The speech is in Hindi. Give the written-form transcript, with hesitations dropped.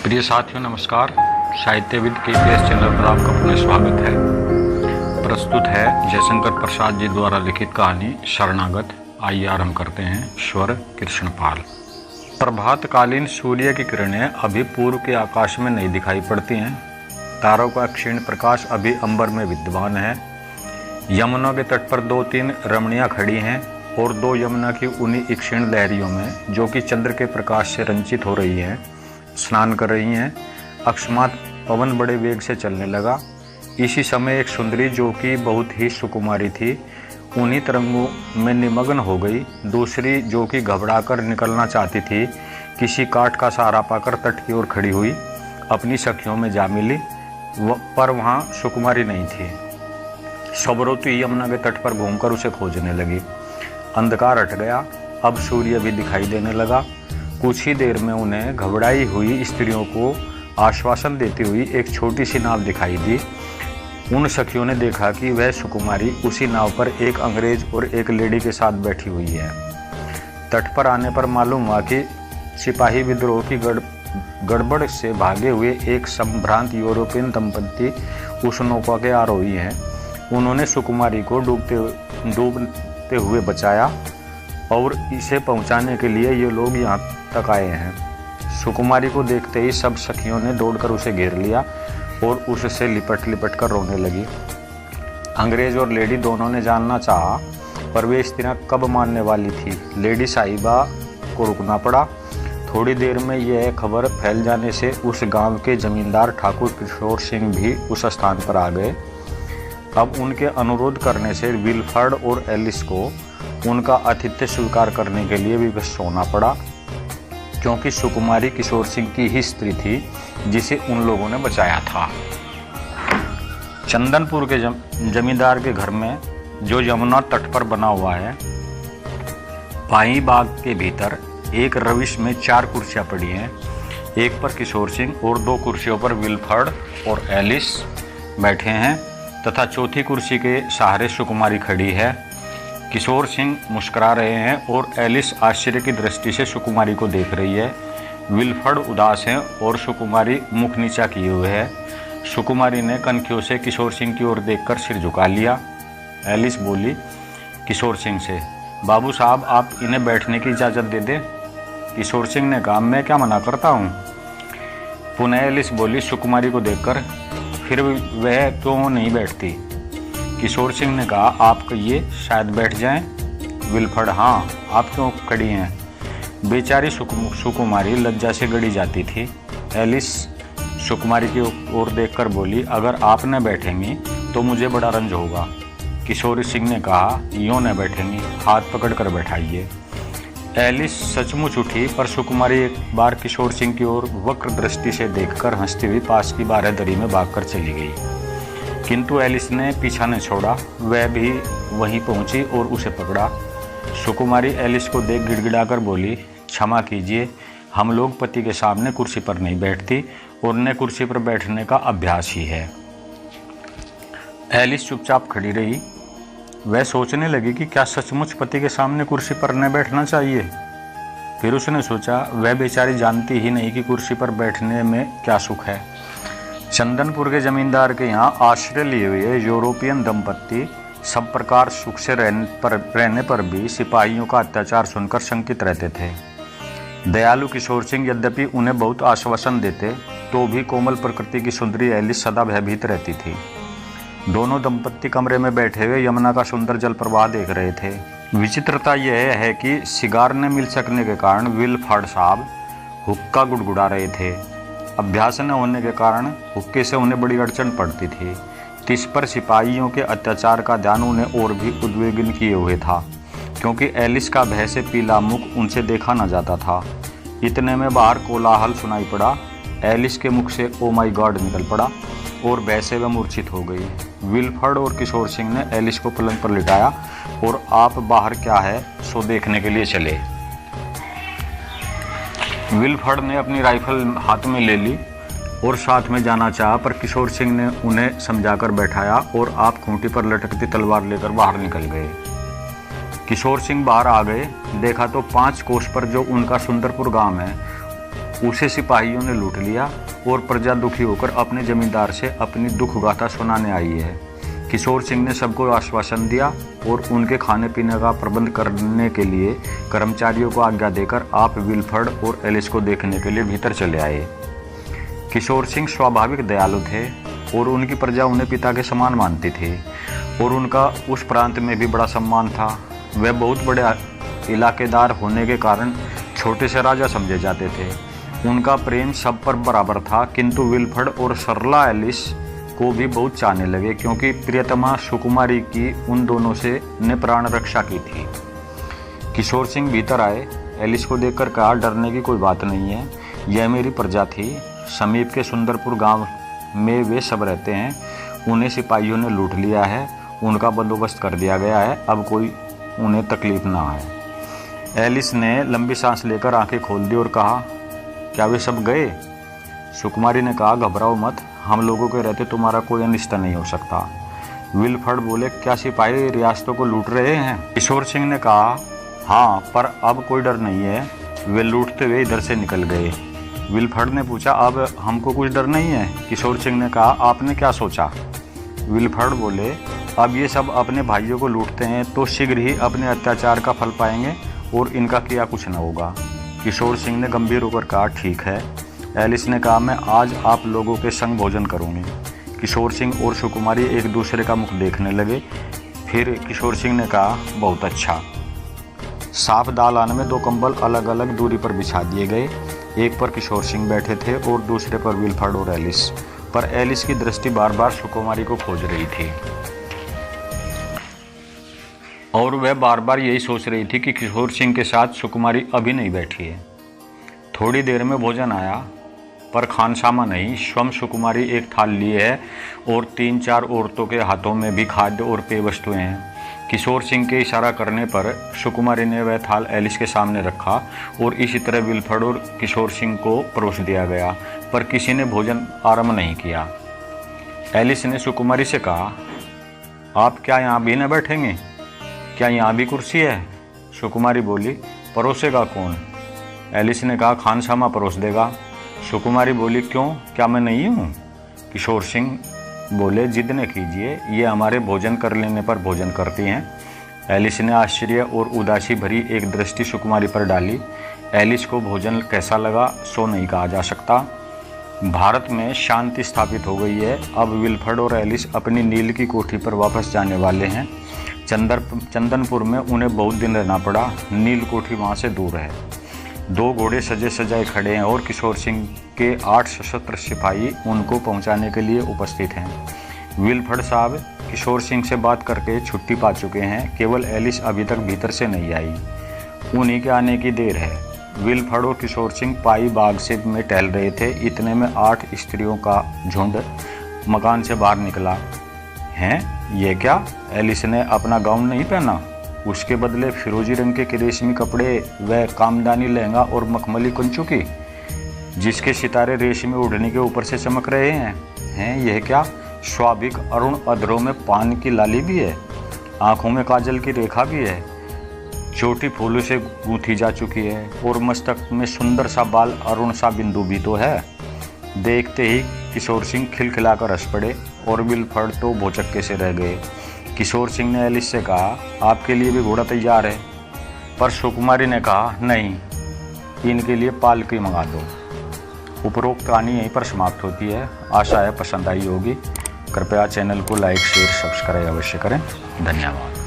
प्रिय साथियों नमस्कार। साहित्यविद KPS चैनल पर आपका पुनः स्वागत है। प्रस्तुत है जयशंकर प्रसाद जी द्वारा लिखित कहानी शरणागत। आइए आरंभ करते हैं। स्वर कृष्णपाल। प्रभातकालीन सूर्य की किरणें अभी पूर्व के आकाश में नहीं दिखाई पड़ती हैं। तारों का क्षीण प्रकाश अभी अंबर में विद्यमान है। यमुना के तट पर 2-3 रमणियाँ खड़ी हैं और 2 यमुना की उन्हीं क्षीण लहरियों में, जो कि चंद्र के प्रकाश से रंजित हो रही हैं, स्नान कर रही हैं। अकस्मात पवन बड़े वेग से चलने लगा। इसी समय एक सुंदरी, जो कि बहुत ही सुकुमारी थी, उन्हीं तरंगों में निमग्न हो गई। दूसरी, जो कि घबराकर निकलना चाहती थी, किसी काठ का सहारा पाकर तट की ओर खड़ी हुई, अपनी सखियों में जा मिली, पर वहाँ सुकुमारी नहीं थी। सबरोती यमुना के तट पर घूमकर उसे खोजने लगी। अंधकार हट गया, अब सूर्य भी दिखाई देने लगा। कुछ ही देर में उन्हें घबराई हुई स्त्रियों को आश्वासन देती हुई एक छोटी सी नाव दिखाई दी। उन सखियों ने देखा कि वह सुकुमारी उसी नाव पर एक अंग्रेज और एक लेडी के साथ बैठी हुई है। तट पर आने पर मालूम हुआ कि सिपाही विद्रोह की गड़बड़ से भागे हुए एक संभ्रांत यूरोपियन दंपत्ति उस नौका के आरोही हैं। उन्होंने सुकुमारी को डूबते हुए बचाया और इसे पहुंचाने के लिए ये लोग यहाँ तक आए हैं। सुकुमारी को देखते ही सब सखियों ने दौड़कर उसे घेर लिया और उससे लिपट कर रोने लगी। अंग्रेज और लेडी दोनों ने जानना चाहा, पर वे स्त्रियाँ कब मानने वाली थी। लेडी साहिबा को रुकना पड़ा। थोड़ी देर में यह खबर फैल जाने से उस गांव के जमींदार ठाकुर किशोर सिंह भी उस स्थान पर आ गए। अब उनके अनुरोध करने से विल्फर्ड और एलिस को उनका आतिथ्य स्वीकार करने के लिए विवश होना पड़ा, क्योंकि सुकुमारी किशोर सिंह की ही स्त्री थी जिसे उन लोगों ने बचाया था। चंदनपुर के जमींदार के घर में, जो यमुना तट पर बना हुआ है, पाई बाग के भीतर एक रविश में 4 कुर्सियां पड़ी हैं। एक पर किशोर सिंह और 2 कुर्सियों पर विल्फर्ड और एलिस बैठे हैं तथा चौथी कुर्सी के सहारे सुकुमारी खड़ी है। किशोर सिंह मुस्कुरा रहे हैं और एलिस आश्चर्य की दृष्टि से सुकुमारी को देख रही है। विल्फर्ड उदास हैं और सुकुमारी मुख नीचा किए हुए है। सुकुमारी ने कनखियों से किशोर सिंह की ओर देखकर सिर झुका लिया। एलिस बोली किशोर सिंह से, बाबू साहब आप इन्हें बैठने की इजाज़त दे दें। किशोर सिंह ने कहा, मैं क्या मना करता हूँ। पुनः एलिस बोली सुकुमारी को देखकर, फिर वह क्यों नहीं बैठती। किशोर सिंह ने कहा, आप कहिए, शायद बैठ जाएं। विल्फर्ड, हाँ, आप क्यों खड़ी हैं। बेचारी सुकुमारी लज्जा से गड़ी जाती थी। एलिस सुकुमारी की ओर देखकर बोली, अगर आप न बैठेंगी तो मुझे बड़ा रंज होगा। किशोर सिंह ने कहा, यूँ न बैठेंगी, हाथ पकड़ कर बैठाइए। एलिस सचमुच उठी, पर सुकुमारी एक बार किशोर सिंह की ओर वक्र दृष्टि से देखकर हंसती हुई पास की बारहदरी में भागकर चली गई। किंतु एलिस ने पीछा न छोड़ा। वह भी वहीं पहुंची और उसे पकड़ा। सुकुमारी एलिस को देख गिड़गिड़ाकर बोली, क्षमा कीजिए, हम लोग पति के सामने कुर्सी पर नहीं बैठती और न कुर्सी पर बैठने का अभ्यास ही है। एलिस चुपचाप खड़ी रही। वह सोचने लगी कि क्या सचमुच पति के सामने कुर्सी पर न बैठना चाहिए। फिर उसने सोचा, वह बेचारी जानती ही नहीं कि कुर्सी पर बैठने में क्या सुख है। चंदनपुर के जमींदार के यहाँ आश्रय लिए हुए यूरोपियन दंपत्ति सब प्रकार सुख से रहने पर भी सिपाहियों का अत्याचार सुनकर शंकित रहते थे। दयालु किशोर सिंह यद्यपि उन्हें बहुत आश्वासन देते, तो भी कोमल प्रकृति की सुंदरी एलिस सदा भयभीत रहती थी। दोनों दंपत्ति कमरे में बैठे हुए यमुना का सुंदर जल प्रवाह देख रहे थे। विचित्रता यह है कि सिगार न मिल सकने के कारण विल्फर्ड साहब हुक्का गुड़गुड़ा रहे थे। अभ्यास न होने के कारण हुक्के से उन्हें बड़ी अड़चन पड़ती थी। इस पर सिपाहियों के अत्याचार का ध्यान उन्हें और भी उद्विग्न किए हुए था, क्योंकि एलिस का भय से पीला मुख उनसे देखा न जाता था। इतने में बाहर कोलाहल सुनाई पड़ा। एलिस के मुख से ओ माई गॉड निकल पड़ा और भय से वह मूर्छित हो गई। विल्फर्ड और किशोर सिंह ने एलिस को पलंग पर लिटाया और आप बाहर क्या है सो देखने के लिए चले। विल्फर्ड ने अपनी राइफल हाथ में ले ली और साथ में जाना चाहा, पर किशोर सिंह ने उन्हें समझाकर बैठाया और आप खूंटी पर लटकती तलवार लेकर बाहर निकल गए। किशोर सिंह बाहर आ गए। देखा तो 5 कोस पर जो उनका सुंदरपुर गांव है, उसे सिपाहियों ने लूट लिया और प्रजा दुखी होकर अपने जमींदार से अपनी दुख गाथा सुनाने आई है। किशोर सिंह ने सबको आश्वासन दिया और उनके खाने पीने का प्रबंध करने के लिए कर्मचारियों को आज्ञा देकर आप विल्फ्रेड और एलिस को देखने के लिए भीतर चले आए। किशोर सिंह स्वाभाविक दयालु थे और उनकी प्रजा उन्हें पिता के समान मानती थी और उनका उस प्रांत में भी बड़ा सम्मान था। वह बहुत बड़े इलाकेदार होने के कारण छोटे से राजा समझे जाते थे। उनका प्रेम सब पर बराबर था, किंतु विल्फ्रेड और सरला एलिस को भी बहुत चाहने लगे क्योंकि प्रियतमा सुकुमारी की उन दोनों से ने प्राण रक्षा की थी। किशोर सिंह भीतर आए, एलिस को देखकर कहा, डरने की कोई बात नहीं है, यह मेरी प्रजा थी। समीप के सुंदरपुर गांव में वे सब रहते हैं। उन्हें सिपाहियों ने लूट लिया है, उनका बंदोबस्त कर दिया गया है, अब कोई उन्हें तकलीफ ना आए। एलिस ने लंबी सांस लेकर आंखें खोल दी और कहा, क्या वे सब गए? सुकुमारी ने कहा, घबराओ मत, हम लोगों के रहते तुम्हारा कोई अनिष्ट नहीं हो सकता। विल्फ्रेड बोले, क्या सिपाही रियासतों को लूट रहे हैं? किशोर सिंह ने कहा, हाँ, पर अब कोई डर नहीं है, वे लूटते हुए इधर से निकल गए। विल्फ्रेड ने पूछा, अब हमको कुछ डर नहीं है? किशोर सिंह ने कहा, आपने क्या सोचा? विल्फ्रेड बोले, अब ये सब अपने भाइयों को लूटते हैं तो शीघ्र ही अपने अत्याचार का फल पाएंगे और इनका किया कुछ न होगा। किशोर सिंह ने गंभीर होकर कहा, ठीक है। एलिस ने कहा, मैं आज आप लोगों के संग भोजन करूंगी। किशोर सिंह और सुकुमारी एक दूसरे का मुख देखने लगे। फिर किशोर सिंह ने कहा, बहुत अच्छा। साफ दालान में 2 कंबल अलग अलग दूरी पर बिछा दिए गए। एक पर किशोर सिंह बैठे थे और दूसरे पर विल्फ्रेड और एलिस। पर एलिस की दृष्टि बार बार सुकुमारी को खोज रही थी और वह बार बार यही सोच रही थी कि किशोर सिंह के साथ सुकुमारी अभी नहीं बैठी है। थोड़ी देर में भोजन आया, पर खानसामा नहीं। स्वयं सुकुमारी एक थाल लिए है और 3-4 औरतों के हाथों में भी खाद्य और पेय वस्तुएं हैं। किशोर सिंह के इशारा करने पर सुकुमारी ने वह थाल एलिस के सामने रखा और इसी तरह विल्फ्रेड और किशोर सिंह को परोस दिया गया, पर किसी ने भोजन आरंभ नहीं किया। एलिस ने सुकुमारी से कहा, आप क्या यहाँ भी न बैठेंगे? क्या यहाँ भी कुर्सी है? सुकुमारी बोली, परोसेगा कौन? एलिस ने कहा, खानसामा परोस देगा। सुकुमारी बोली, क्यों, क्या मैं नहीं हूँ? किशोर सिंह बोले, जिद न कीजिए, ये हमारे भोजन कर लेने पर भोजन करती हैं। एलिस ने आश्चर्य और उदासी भरी एक दृष्टि सुकुमारी पर डाली। एलिस को भोजन कैसा लगा सो नहीं कहा जा सकता। भारत में शांति स्थापित हो गई है। अब विल्फ्रेड और एलिस अपनी नील की कोठी पर वापस जाने वाले हैं। चंदनपुर में उन्हें बहुत दिन रहना पड़ा। नील कोठी वहाँ से दूर है। 2 घोड़े सजे सजाए खड़े हैं और किशोर सिंह के 8 सशस्त्र सिपाही उनको पहुंचाने के लिए उपस्थित हैं। विल्फ्रेड साहब किशोर सिंह से बात करके छुट्टी पा चुके हैं, केवल एलिस अभी तक भीतर से नहीं आई, उन्हीं के आने की देर है। विल्फ्रेड और किशोर सिंह पाई बाग से में टहल रहे थे, इतने में 8 स्त्रियों का झुंड मकान से बाहर निकला। हैं, ये क्या? एलिस ने अपना गाउन नहीं पहना, उसके बदले फिरोजी रंग के रेशमी कपड़े, वह कामदानी लहंगा और मखमली कंचुकी जिसके सितारे रेशमी ओढ़नी के ऊपर से चमक रहे हैं, यह क्या? स्वाभाविक अरुण अधरों में पान की लाली भी है, आंखों में काजल की रेखा भी है, चोटी फूलों से गूंथी जा चुकी है और मस्तक में सुंदर सा बाल अरुण सा बिंदु भी तो है। देखते ही किशोर सिंह खिलखिलाकर हंस पड़े और विल्फ्रेड तो भौचक्के से रह गए। किशोर सिंह ने एलिस से कहा, आपके लिए भी घोड़ा तैयार है? पर सुकुमारी ने कहा, नहीं, इनके लिए पालकी मंगा दो। उपरोक्त कहानी यहीं पर समाप्त होती है। आशा है पसंद आई होगी। कृपया चैनल को लाइक, शेयर, सब्सक्राइब अवश्य करें। धन्यवाद।